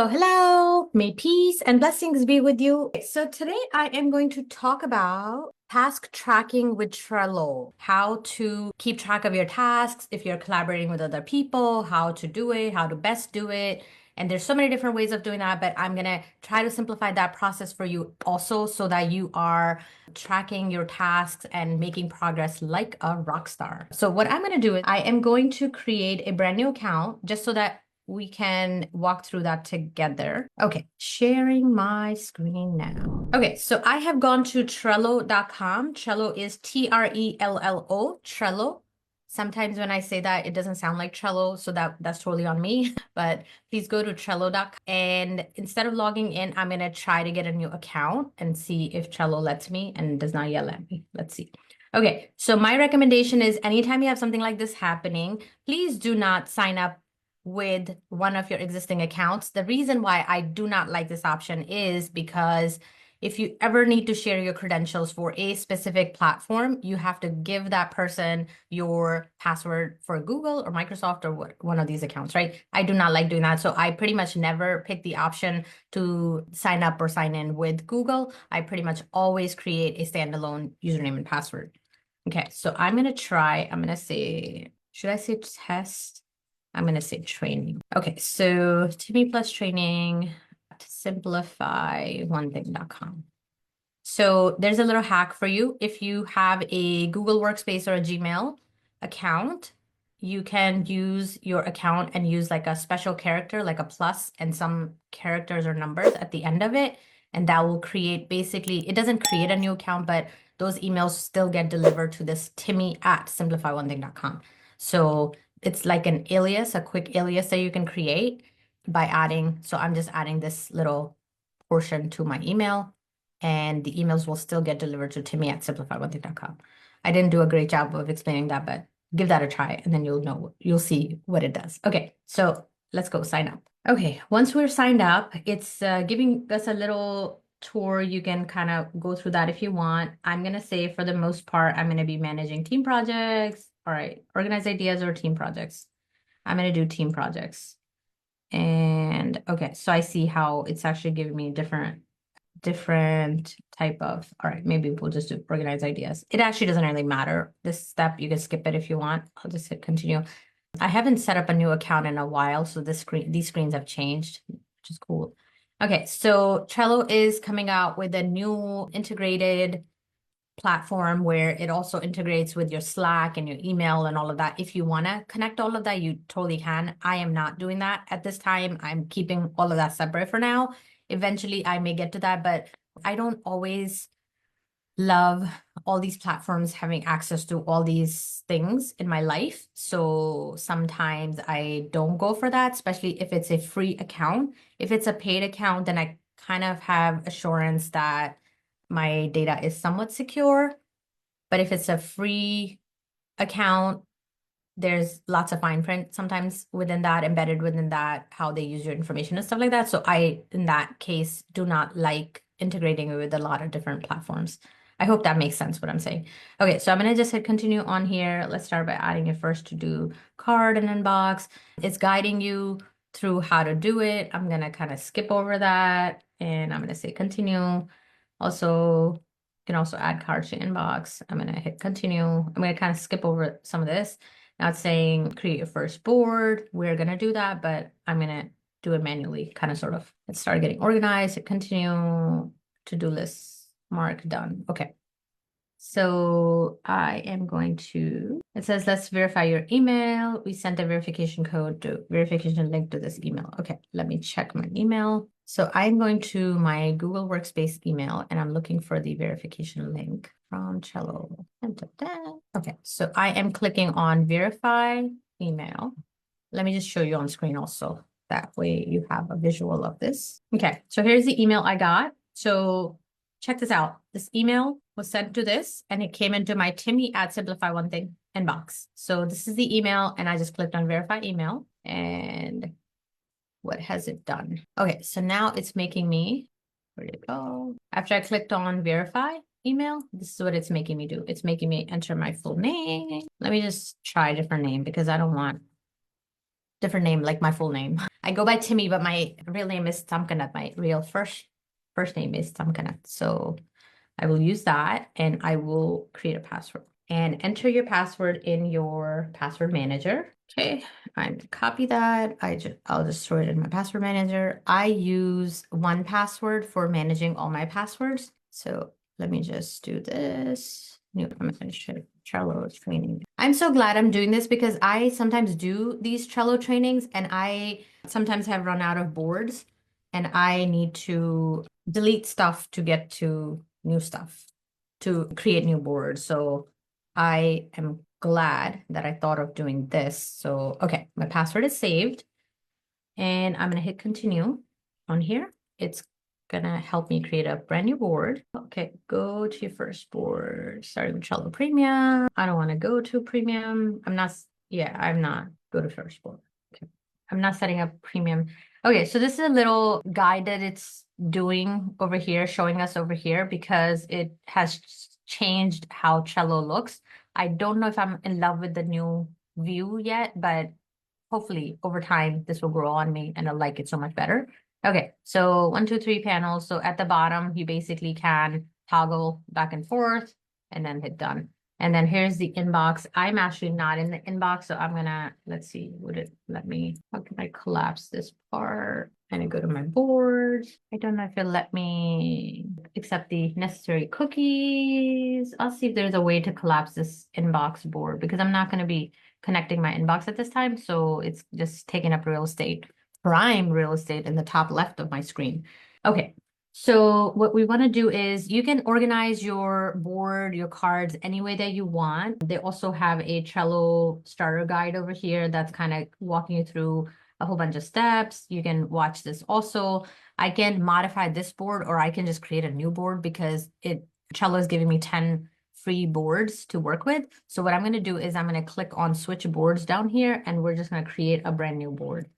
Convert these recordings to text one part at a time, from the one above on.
Hello, hello. May peace and blessings be with you. So today I am going to talk about task tracking with Trello, how to keep track of your tasks if you're collaborating with other people, how to do it, how to best do it. And there's so many different ways of doing that, but I'm going to try to simplify that process for you also so that you are tracking your tasks and making progress like a rock star. So what I'm going to do is I am going to create a brand new account just so that we can walk through that together. Okay, sharing my screen now. Okay, so I have gone to Trello.com. Trello is Trello, Trello. Sometimes when I say that, it doesn't sound like Trello, so that's totally on me. But please go to Trello.com. And instead of logging in, I'm going to try to get a new account and see if Trello lets me and does not yell at me. Let's see. Okay, so my recommendation is anytime you have something like this happening, please do not sign up with one of your existing accounts. The reason why I do not like this option is because if you ever need to share your credentials for a specific platform, you have to give that person your password for Google or Microsoft or one of these accounts, right? I do not like doing that. So I pretty much never pick the option to sign up or sign in with Google. I pretty much always create a standalone username and password. Okay, so I'm going to say, should I say test? I'm going to say training. Okay, so Timmy plus training to simplify onething.com. So there's a little hack for you. If you have a Google Workspace or a Gmail account, you can use your account and use like a special character, like a plus and some characters or numbers at the end of it. And that will create basically, it doesn't create a new account, but those emails still get delivered to this timmy@simplifyonething.com. So it's like an alias, a quick alias that you can create by adding. So I'm just adding this little portion to my email, and the emails will still get delivered to timmy@simplifyonething.com. I didn't do a great job of explaining that, but give that a try and then you'll see what it does. Okay, so let's go sign up. Okay, once we're signed up, it's giving us a little tour. You can kind of go through that if you want. I'm going to say for the most part, I'm going to be managing team projects. All right, organize ideas or team projects. I'm going to do team projects. And okay, so I see how it's actually giving me different type of, all right, maybe we'll just do organize ideas. It actually doesn't really matter. This step, you can skip it if you want. I'll just hit continue. I haven't set up a new account in a while, so these screens have changed, which is cool. Okay, so Trello is coming out with a new integrated platform where it also integrates with your Slack and your email and all of that. If you want to connect all of that, you totally can. I am not doing that at this time. I'm keeping all of that separate for now. Eventually, I may get to that, but I don't always love all these platforms having access to all these things in my life. So sometimes I don't go for that, especially if it's a free account. If it's a paid account, then I kind of have assurance that my data is somewhat secure. But if it's a free account, there's lots of fine print sometimes within that, embedded within that, how they use your information and stuff like that. So I, in that case, do not like integrating with a lot of different platforms. I hope that makes sense what I'm saying. Okay, so I'm going to just hit continue on here. Let's start by adding a first to do card and inbox. It's guiding you through how to do it. I'm going to kind of skip over that and I'm going to say continue. Also, you can also add cards to inbox. I'm going to hit continue. I'm going to kind of skip over some of this. Now it's saying create your first board. We're going to do that, but I'm going to do it manually, kind of sort of. Let's start getting organized, hit continue, to-do list, mark, done. Okay. So I am going to, it says, let's verify your email. We sent a verification code to verification link to this email. Okay, let me check my email. So I'm going to my Google Workspace email and I'm looking for the verification link from Trello. Okay, so I am clicking on verify email. Let me just show you on screen also. That way you have a visual of this. Okay, so here's the email I got. So check this out. This email was sent to this and it came into my Timmy@SimplifyOneThing inbox. So this is the email and I just clicked on verify email and what has it done? Okay, so now it's making me, where'd it go? After I clicked on verify email, this is what it's making me do. It's making me enter my full name. Let me just try a different name because I don't want different name, like my full name. I go by Timmy, but my real name is Tamkanat. My real first name is Tamkanat. So I will use that and I will create a password and enter your password in your password manager. Okay, I'm gonna copy that. I'll just store it in my password manager. I use 1Password for managing all my passwords. So let me just do this. New implementation, Trello training. I'm so glad I'm doing this because I sometimes do these Trello trainings and I sometimes have run out of boards and I need to delete stuff to get to new stuff to create new boards. So I am glad that I thought of doing this. So, okay, my password is saved and I'm going to hit continue on here. It's going to help me create a brand new board. Okay, go to your first board, starting with Trello Premium. I don't want to go to Premium. I'm not go to first board. Okay. I'm not setting up Premium. Okay, so this is a little guide that it's doing over here, showing us over here because it has changed how Trello looks. I don't know if I'm in love with the new view yet, but hopefully over time this will grow on me and I'll like it so much better. Okay, so 1, 2, 3 panels. So at the bottom, you basically can toggle back and forth and then hit done. And then here's the inbox. I'm actually not in the inbox, so I'm gonna, let's see, would it let me, how can I collapse this part? And I go to my board. I don't know if it'll let me accept the necessary cookies. I'll see if there's a way to collapse this inbox board because I'm not gonna be connecting my inbox at this time. So it's just taking up prime real estate in the top left of my screen. Okay, so what we want to do is you can organize your board, your cards any way that you want. They also have a Trello starter guide over here that's kind of walking you through a whole bunch of steps. You can watch this also. I can modify this board or I can just create a new board because Trello is giving me 10 free boards to work with. So what I'm going to do is I'm going to click on switch boards down here and we're just going to create a brand new board.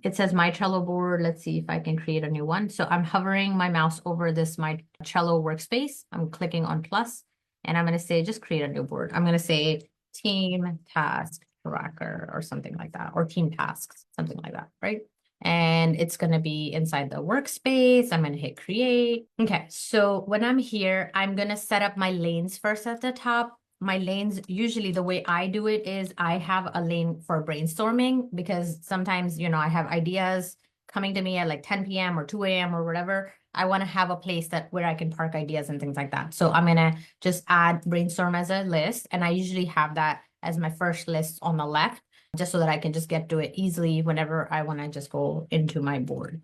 It says my Trello board. Let's see if I can create a new one. So I'm hovering my mouse over this, my Trello workspace. I'm clicking on plus and I'm going to say, just create a new board. I'm going to say team task tracker or something like that, or team tasks, something like that, right? And it's going to be inside the workspace. I'm going to hit create. Okay, so when I'm here, I'm going to set up my lanes first at the top. My lanes, usually the way I do it is I have a lane for brainstorming because sometimes, I have ideas coming to me at like 10 p.m. or 2 a.m. or whatever. I want to have a place where I can park ideas and things like that. So I'm going to just add brainstorm as a list. And I usually have that as my first list on the left, just so that I can just get to it easily whenever I want to just go into my board.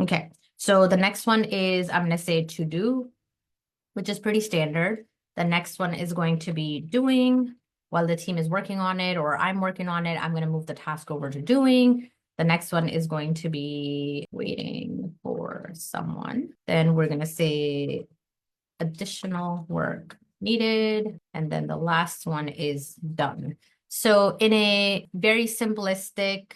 Okay, so the next one is I'm going to say to do, which is pretty standard. The next one is going to be doing while the team is working on it or I'm working on it. I'm going to move the task over to doing. The next one is going to be waiting for someone. Then we're going to say additional work needed. And then the last one is done. So in a very simplistic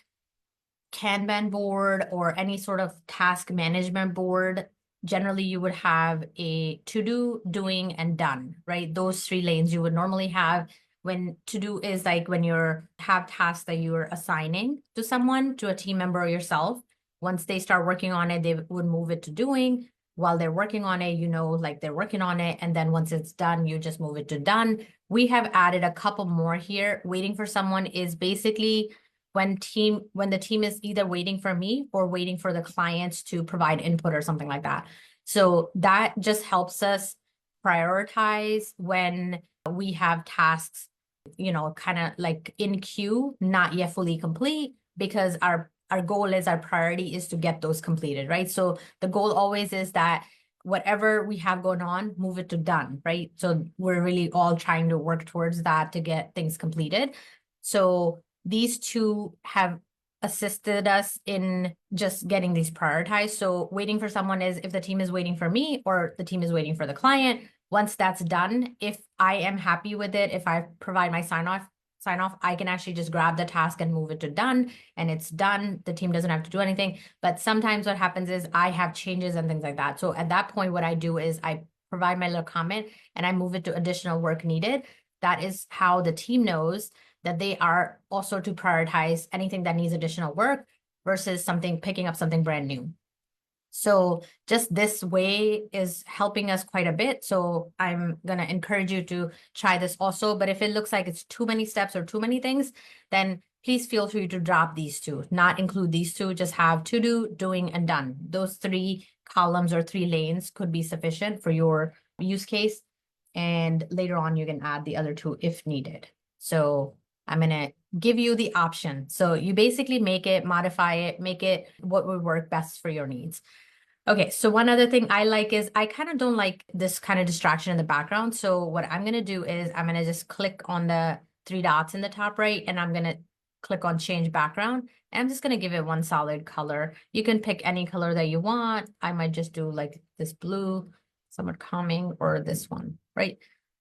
Kanban board or any sort of task management board, generally you would have a to do, doing, and done, right? Those 3 lanes you would normally have. When to do is like when have tasks that you're assigning to someone, to a team member or yourself. Once they start working on it, they would move it to doing. While they're working on it, like they're working on it. And then once it's done, you just move it to done. We have added a couple more here. Waiting for someone is basically when the team is either waiting for me or waiting for the clients to provide input or something like that. So that just helps us prioritize when we have tasks, kind of like in queue, not yet fully complete, because our goal is, our priority is to get those completed, right? So the goal always is that whatever we have going on, move it to done, right? So we're really all trying to work towards that to get things completed. So these 2 have assisted us in just getting these prioritized. So waiting for someone is if the team is waiting for me or the team is waiting for the client. Once that's done, if I am happy with it, if I provide my sign off, I can actually just grab the task and move it to done, and it's done. The team doesn't have to do anything. But sometimes what happens is I have changes and things like that. So at that point, what I do is I provide my little comment and I move it to additional work needed. That is how the team knows that they are also to prioritize anything that needs additional work versus picking up something brand new. So just this way is helping us quite a bit. So I'm going to encourage you to try this also. But if it looks like it's too many steps or too many things, then please feel free to drop these two, not include these two, just have to do, doing, and done. Those 3 columns or 3 lanes could be sufficient for your use case. And later on, you can add the other 2 if needed. So I'm going to give you the option. So you basically make it, modify it, make it what would work best for your needs. Okay, so one other thing I like is I kind of don't like this kind of distraction in the background. So what I'm going to do is I'm going to just click on the 3 dots in the top right, and I'm going to click on change background. And I'm just going to give it one solid color. You can pick any color that you want. I might just do like this blue, somewhat calming, or this one, right?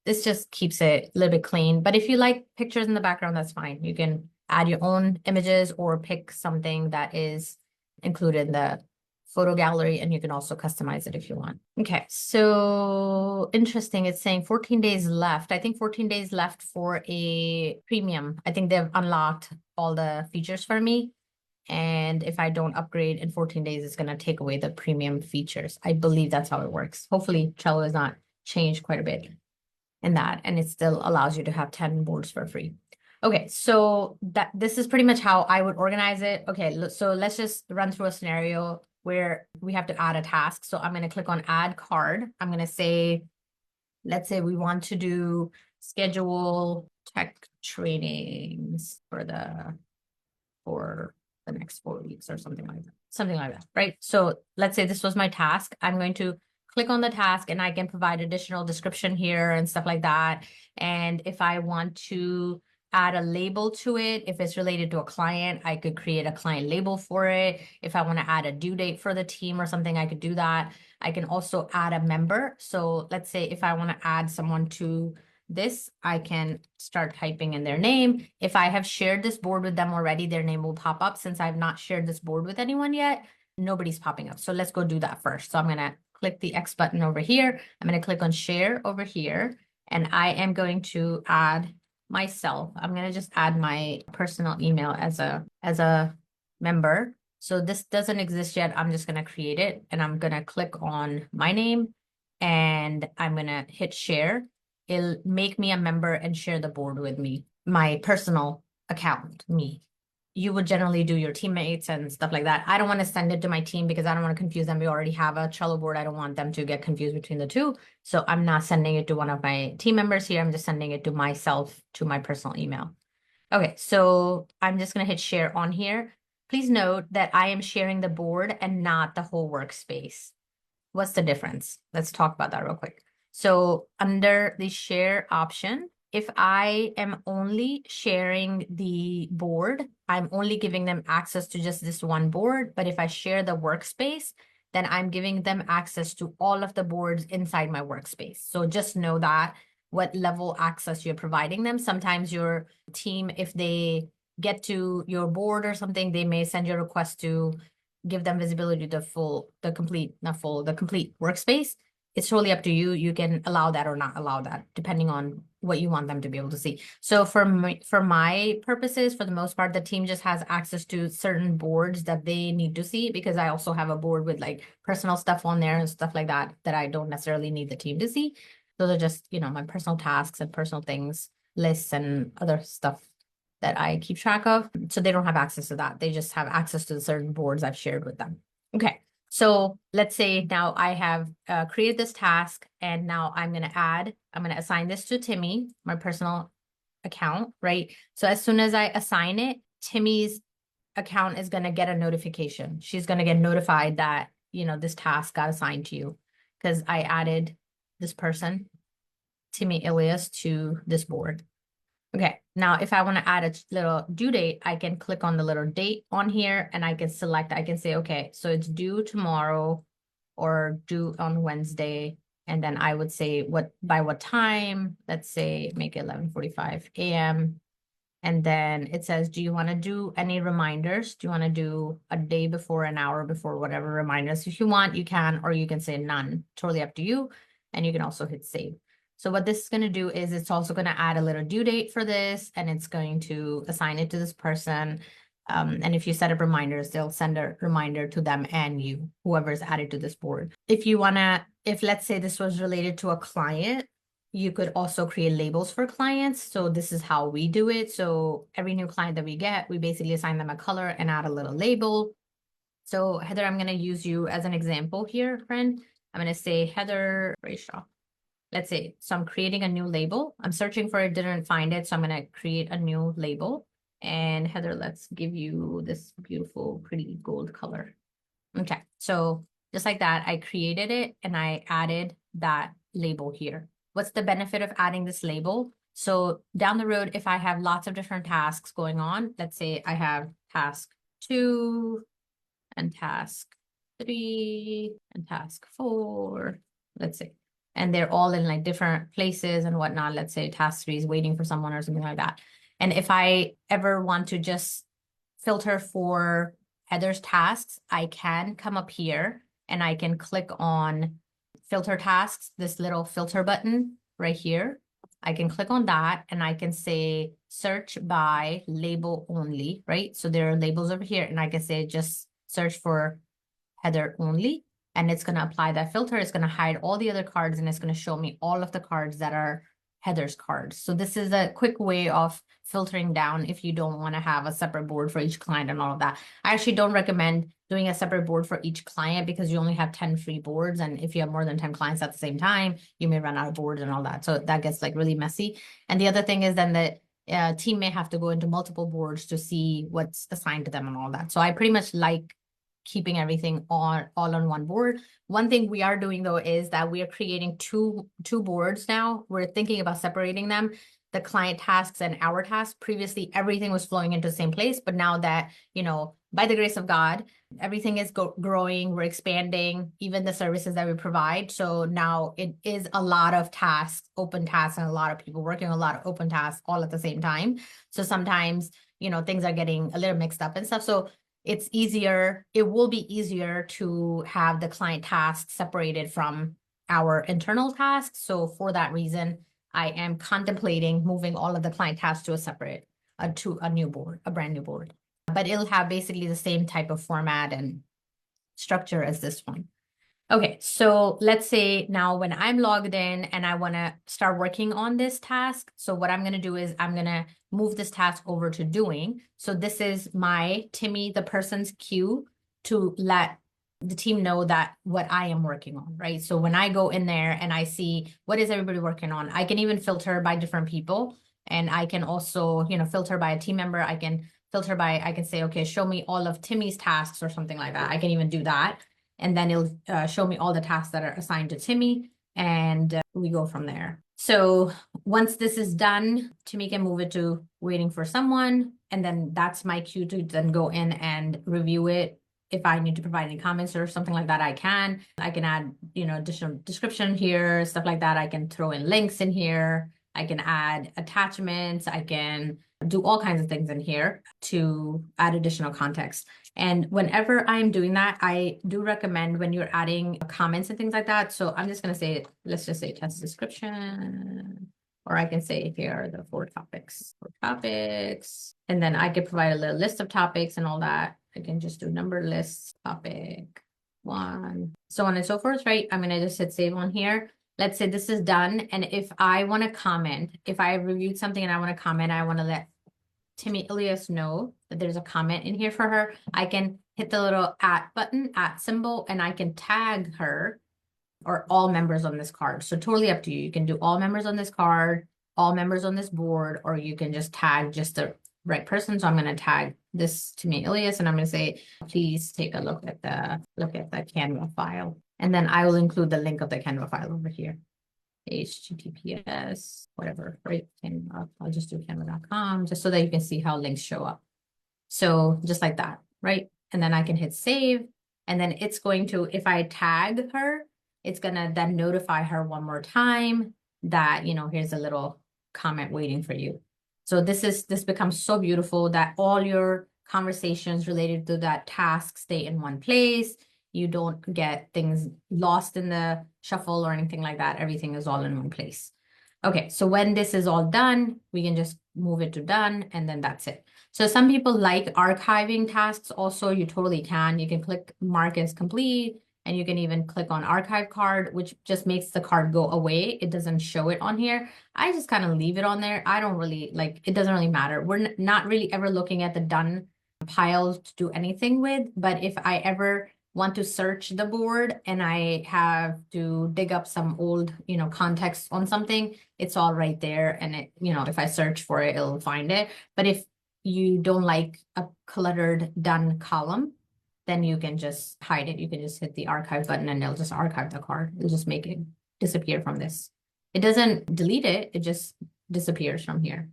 This just keeps it a little bit clean. But if you like pictures in the background, that's fine. You can add your own images or pick something that is included in the photo gallery, and you can also customize it if you want. Okay, so interesting. It's saying 14 days left. I think 14 days left for a premium. I think they've unlocked all the features for me. And if I don't upgrade in 14 days, it's going to take away the premium features. I believe that's how it works. Hopefully, Trello has not changed quite a bit in that, and it still allows you to have 10 boards for free. Okay, so this is pretty much how I would organize it. Okay, so let's just run through a scenario where we have to add a task. So I'm going to click on add card. I'm going to say, let's say we want to do schedule tech trainings for the next 4 weeks or something like that. Something like that, right? So let's say this was my task. I'm going to click on the task, and I can provide additional description here and stuff like that. And if I want to add a label to it, if it's related to a client, I could create a client label for it. If I want to add a due date for the team or something, I could do that. I can also add a member. So let's say if I want to add someone to this, I can start typing in their name. If I have shared this board with them already, their name will pop up. Since I've not shared this board with anyone yet, nobody's popping up. So let's go do that first. So I'm going to click the X button over here. I'm going to click on share over here, and I am going to add myself. I'm going to just add my personal email as a member. So this doesn't exist yet. I'm just going to create it, and I'm going to click on my name, and I'm going to hit share. It'll make me a member and share the board with me, my personal account, me. You would generally do your teammates and stuff like that. I don't want to send it to my team because I don't want to confuse them. We already have a Trello board. I don't want them to get confused between the two. So I'm not sending it to one of my team members here. I'm just sending it to myself, to my personal email. Okay, so I'm just going to hit share on here. Please note that I am sharing the board and not the whole workspace. What's the difference? Let's talk about that real quick. So under the share option, if I am only sharing the board, I'm only giving them access to just this one board. But if I share the workspace, then I'm giving them access to all of the boards inside my workspace. So just know that what level access you're providing them. Sometimes your team, if they get to your board or something, they may send you a request to give them visibility to the complete workspace. It's totally up to you. You can allow that or not allow that, depending on what you want them to be able to see. So for my purposes, for the most part, the team just has access to certain boards that they need to see, because I also have a board with like personal stuff on there and stuff like that I don't necessarily need the team to see. Those are just, my personal tasks and personal things, lists and other stuff that I keep track of. So they don't have access to that. They just have access to the certain boards I've shared with them. Okay. So let's say now I have created this task, and now I'm going to assign this to Timmy, my personal account, right? So as soon as I assign it, Timmy's account is going to get a notification. She's going to get notified that, this task got assigned to you because I added this person, Timmy Alias, to this board. Okay, now if I want to add a little due date, I can click on the little date on here, and I can select, I can say, okay, so it's due tomorrow or due on Wednesday. And then I would say by what time. Let's say make it 11:45 a.m. And then it says, do you want to do any reminders? Do you want to do a day before, an hour before, whatever reminders? If you want, you can, or you can say none. Totally up to you. And you can also hit save. So what this is going to do is it's also going to add a little due date for this, and it's going to assign it to this person. And if you set up reminders, they'll send a reminder to them and you, whoever's added to this board. If you want to, if let's say this was related to a client, you could also create labels for clients. So this is how we do it. So every new client that we get, we basically assign them a color and add a little label. So Heather, I'm going to use you as an example here, friend. I'm going to say Heather Brayshaw. Let's say, so I'm creating a new label. I'm searching for it, didn't find it. So I'm going to create a new label. And Heather, let's give you this beautiful, pretty gold color. Okay, so just like that, I created it and I added that label here. What's the benefit of adding this label? So down the road, if I have lots of different tasks going on, let's say I have task 2 and task 3 and task 4, let's say, and they're all in like different places and whatnot. Let's say task 3 is waiting for someone or something like that. And if I ever want to just filter for Heather's tasks, I can come up here and I can click on filter tasks, this little filter button right here. I can click on that and I can say search by label only, right? So there are labels over here and I can say just search for Heather only, and it's going to apply that filter. It's going to hide all the other cards and it's going to show me all of the cards that are Heather's cards. So this is a quick way of filtering down if you don't want to have a separate board for each client and all of that. I actually don't recommend doing a separate board for each client because you only have 10 free boards. And if you have more than 10 clients at the same time, you may run out of boards and all that. So that gets like really messy. And the other thing is then the team may have to go into multiple boards to see what's assigned to them and all that. So I pretty much like keeping everything all on one board. One thing we are doing though is that we are creating two boards now. We're thinking about separating them, the client tasks and our tasks. Previously, everything was flowing into the same place, but now that, you know, by the grace of God, everything is growing, we're expanding, even the services that we provide. So now it is a lot of tasks, open tasks, and a lot of people working on a lot of open tasks all at the same time. So sometimes, you know, things are getting a little mixed up and stuff. So it's easier, it will be easier to have the client tasks separated from our internal tasks. So for that reason, I am contemplating moving all of the client tasks to a separate, to a new board, a brand new board. But it'll have basically the same type of format and structure as this one. Okay, so let's say now when I'm logged in and I want to start working on this task. So what I'm going to do is I'm going to move this task over to doing. So this is my Timmy, the person's queue to let the team know that what I am working on, right? So when I go in there and I see what is everybody working on, I can even filter by different people. And I can also, you know, filter by a team member. I can filter by, I can say, okay, show me all of Timmy's tasks or something like that. I can even do that. And then it'll show me all the tasks that are assigned to Timmy, and we go from there. So once this is done, Timmy can move it to waiting for someone, and then that's my cue to then go in and review it. If I need to provide any comments or something like that, I can add, you know, additional description here, stuff like that. I can throw in links in here. I can add attachments. I can do all kinds of things in here to add additional context. And whenever I'm doing that, I do recommend when you're adding comments and things like that. So I'm just going to say, let's just say test description, or I can say here are the 4 topics, and then I could provide a little list of topics and all that. I can just do number lists, topic 1, so on and so forth, right? I'm going to just hit save on here. Let's say this is done. And if I want to comment, if I reviewed something and I want to comment, I want to let Timmy Alias know that there's a comment in here for her. I can hit the little @ button, @ symbol, and I can tag her or all members on this card. So totally up to you. You can do all members on this card, all members on this board, or you can just tag just the right person. So I'm going to tag this Timmy Alias, and I'm going to say, please take a look at the Canva file. And then I will include the link of the Canva file over here. HTTPS, whatever, right? Canva. I'll just do canva.com just so that you can see how links show up. So just like that, right? And then I can hit save. And then it's going to, if I tag her, it's going to then notify her one more time that, you know, here's a little comment waiting for you. So this becomes so beautiful that all your conversations related to that task stay in one place. You don't get things lost in the shuffle or anything like that. Everything is all in one place. Okay, so when this is all done, we can just move it to done, and then that's it. So some people like archiving tasks also. You totally can. You can click mark as complete, and you can even click on archive card, which just makes the card go away. It doesn't show it on here. I just kind of leave it on there. I don't really like, it doesn't really matter. We're not really ever looking at the done piles to do anything with, but if I ever want to search the board and I have to dig up some old, context on something, it's all right there. And it, if I search for it, it'll find it. But if you don't like a cluttered done column, then you can just hide it. You can just hit the archive button and it'll just archive the card. It'll just make it disappear from this. It doesn't delete it. It just disappears from here.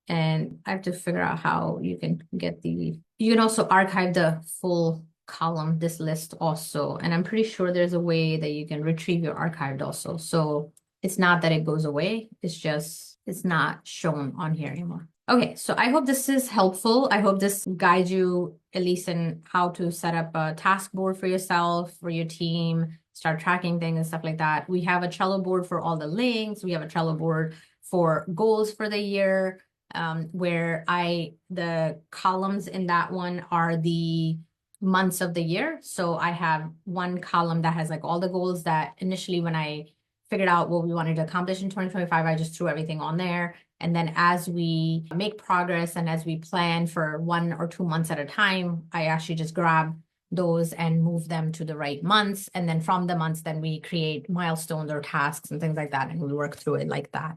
And I have to figure out how you can get you can also archive the full column, this list also. And I'm pretty sure there's a way that you can retrieve your archived also. So it's not that it goes away. It's just, it's not shown on here anymore. Okay, so I hope this is helpful. I hope this guides you at least in how to set up a task board for yourself, for your team, start tracking things and stuff like that. We have a Trello board for all the links. We have a Trello board for goals for the year, where the columns in that one are the months of the year. So I have one column that has like all the goals that initially when I figured out what we wanted to accomplish in 2025, I just threw everything on there. And then as we make progress and as we plan for 1 or 2 months at a time, I actually just grab those and move them to the right months. And then from the months, then we create milestones or tasks and things like that. And we work through it like that.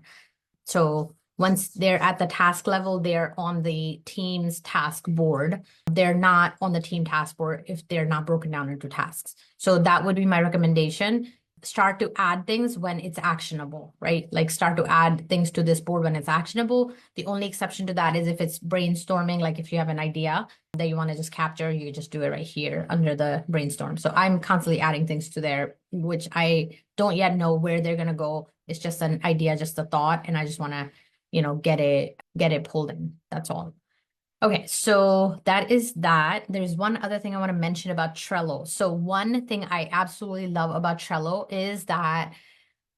So once they're at the task level, they're on the team's task board. They're not on the team task board if they're not broken down into tasks. So that would be my recommendation. Start to add things when it's actionable, right? Like start to add things to this board when it's actionable. The only exception to that is if it's brainstorming, like if you have an idea that you want to just capture, you just do it right here under the brainstorm. So I'm constantly adding things to there, which I don't yet know where they're going to go. It's just an idea, just a thought. And I just want to, get it pulled in. That's all. Okay, so that is that. There's one other thing I want to mention about Trello. So one thing I absolutely love about Trello is that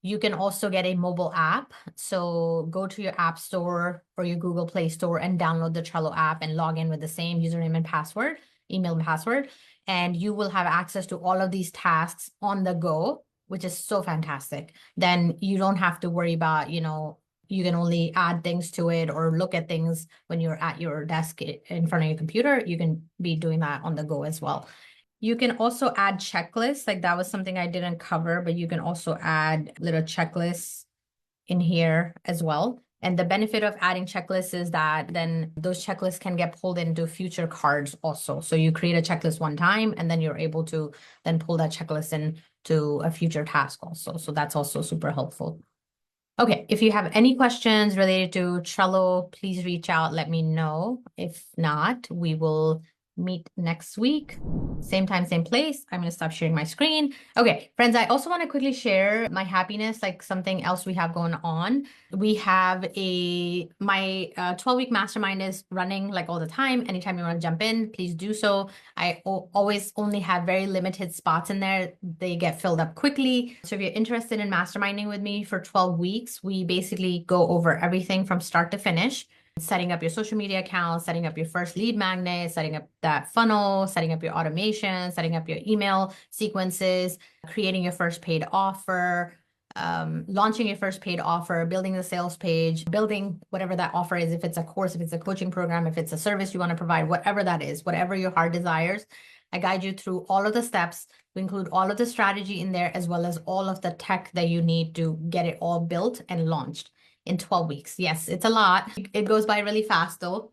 you can also get a mobile app. So go to your App Store or your Google Play Store and download the Trello app and log in with the same username and password, email and password, and you will have access to all of these tasks on the go, which is so fantastic. Then you don't have to worry about, you can only add things to it or look at things when you're at your desk in front of your computer. You can be doing that on the go as well. You can also add checklists. Like that was something I didn't cover, but you can also add little checklists in here as well. And the benefit of adding checklists is that then those checklists can get pulled into future cards also. So you create a checklist one time and then you're able to then pull that checklist into a future task also. So that's also super helpful. Okay, if you have any questions related to Trello, please reach out, let me know. If not, we will meet next week. Same time, same place. I'm going to stop sharing my screen. Okay, friends, I also want to quickly share my happiness, like something else we have going on. We have my 12-week mastermind is running like all the time. Anytime you want to jump in, please do so. I always only have very limited spots in there. They get filled up quickly. So if you're interested in masterminding with me for 12 weeks, we basically go over everything from start to finish. Setting up your social media account, setting up your first lead magnet, setting up that funnel, setting up your automation, setting up your email sequences, creating your first paid offer, launching your first paid offer, building the sales page, building whatever that offer is, if it's a course, if it's a coaching program, if it's a service you want to provide, whatever that is, whatever your heart desires. I guide you through all of the steps. We include all of the strategy in there, as well as all of the tech that you need to get it all built and launched in 12 weeks. Yes, it's a lot. It goes by really fast though.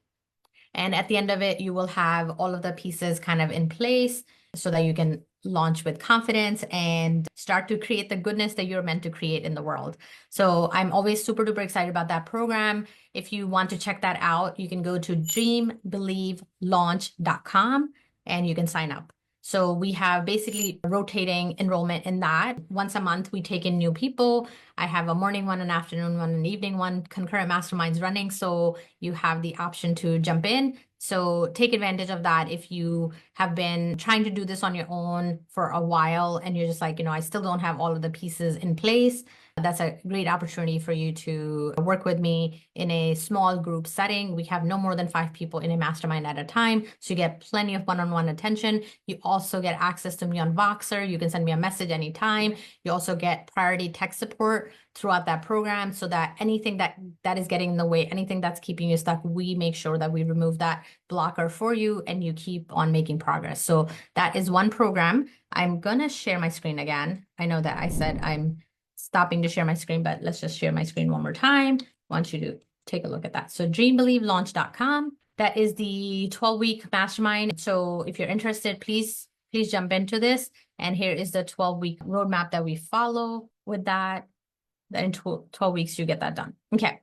And at the end of it, you will have all of the pieces kind of in place so that you can launch with confidence and start to create the goodness that you're meant to create in the world. So I'm always super duper excited about that program. If you want to check that out, you can go to dreambelievelaunch.com and you can sign up. So we have basically rotating enrollment in that. Once a month, we take in new people. I have a morning one, an afternoon one, an evening one, concurrent masterminds running. So you have the option to jump in. So take advantage of that if you have been trying to do this on your own for a while and you're just like, I still don't have all of the pieces in place. That's a great opportunity for you to work with me in a small group setting. We have no more than 5 people in a mastermind at a time, so you get plenty of one-on-one attention. You also get access to me on Voxer. You can send me a message anytime. You also get priority tech support throughout that program, so that anything that is getting in the way, anything that's keeping you stuck, we make sure that we remove that blocker for you and you keep on making progress. So that is one program. I'm gonna share my screen again. I know that I said I'm stopping to share my screen, but let's just share my screen one more time. I want you to take a look at that. So dreambelievelaunch.com. That is the 12-week mastermind. So if you're interested, please jump into this. And here is the 12-week roadmap that we follow with that. In 12 weeks, you get that done. Okay.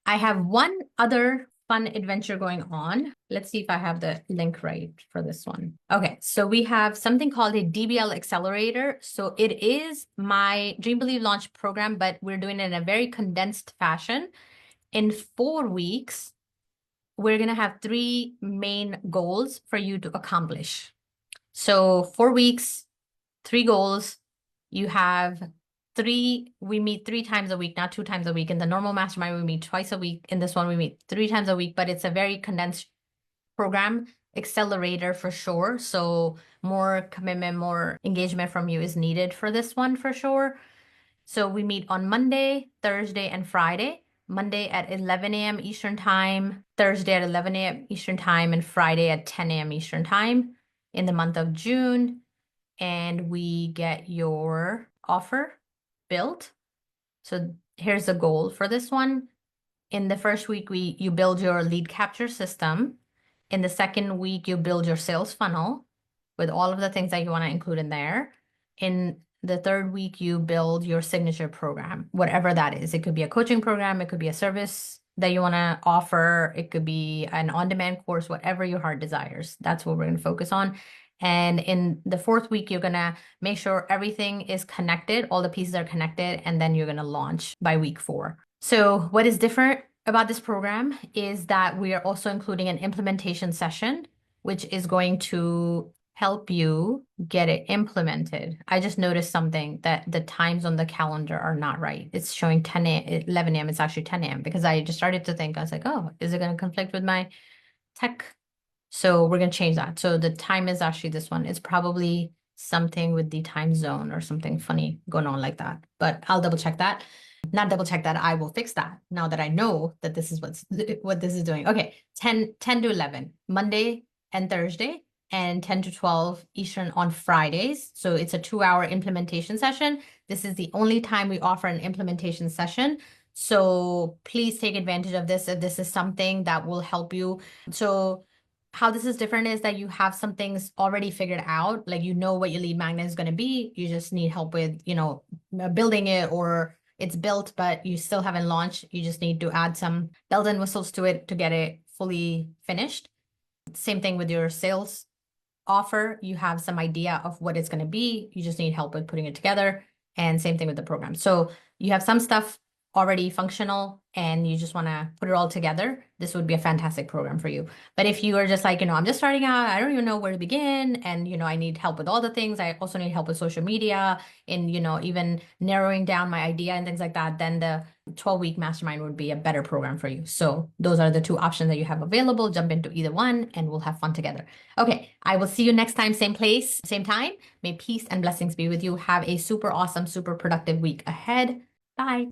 I have one other fun adventure going on. Let's see if I have the link right for this one. Okay, so we have something called a DBL Accelerator. So it is my Dream Believe Launch program, but we're doing it in a very condensed fashion. In 4 weeks, we're going to have 3 main goals for you to accomplish. So 4 weeks, 3 goals. You have we meet 3 times a week, not 2 times a week. In the normal mastermind, we meet twice a week. In this one, we meet 3 times a week, but it's a very condensed program. Accelerator for sure. So more commitment, more engagement from you is needed for this one for sure. So we meet on Monday, Thursday, and Friday. Monday at 11 a.m. Eastern Time, Thursday at 11 a.m. Eastern Time, and Friday at 10 a.m. Eastern Time in the month of June. And we get your offer built. So here's the goal for this one. In the first week, you build your lead capture system. In the second week, you build your sales funnel with all of the things that you want to include in there. In the third week, you build your signature program, whatever that is. It could be a coaching program. It could be a service that you want to offer. It could be an on-demand course, whatever your heart desires. That's what we're going to focus on. And in the 4th week, you're going to make sure everything is connected, all the pieces are connected, and then you're going to launch by week 4. So what is different about this program is that we are also including an implementation session, which is going to help you get it implemented. I just noticed something, that the times on the calendar are not right. It's showing 11 a.m. It's actually 10 a.m. because I just started to think, I was like, oh, is it going to conflict with my tech? So we're going to change that. So the time is actually this one. It's probably something with the time zone or something funny going on like that. But I'll double check that. Not double check that. I will fix that now that I know that this is what this is doing. Okay, 10 to 11, Monday and Thursday, and 10 to 12 Eastern on Fridays. So it's a 2-hour implementation session. This is the only time we offer an implementation session. So please take advantage of this if this is something that will help you. So how this is different is that you have some things already figured out, like you know what your lead magnet is going to be. You just need help with, building it, or it's built, but you still haven't launched. You just need to add some bells and whistles to it to get it fully finished. Same thing with your sales offer. You have some idea of what it's going to be. You just need help with putting it together. And same thing with the program. So you have some stuff already functional and you just want to put it all together, this would be a fantastic program for you. But if you are just like, I'm just starting out, I don't even know where to begin, and I need help with all the things, I also need help with social media and even narrowing down my idea and things like that, then the 12-week mastermind would be a better program for you. So those are the 2 options that you have available. Jump into either one and we'll have fun together. Okay, I will see you next time, same place, same time. May peace and blessings be with you. Have a super awesome, super productive week ahead. Bye.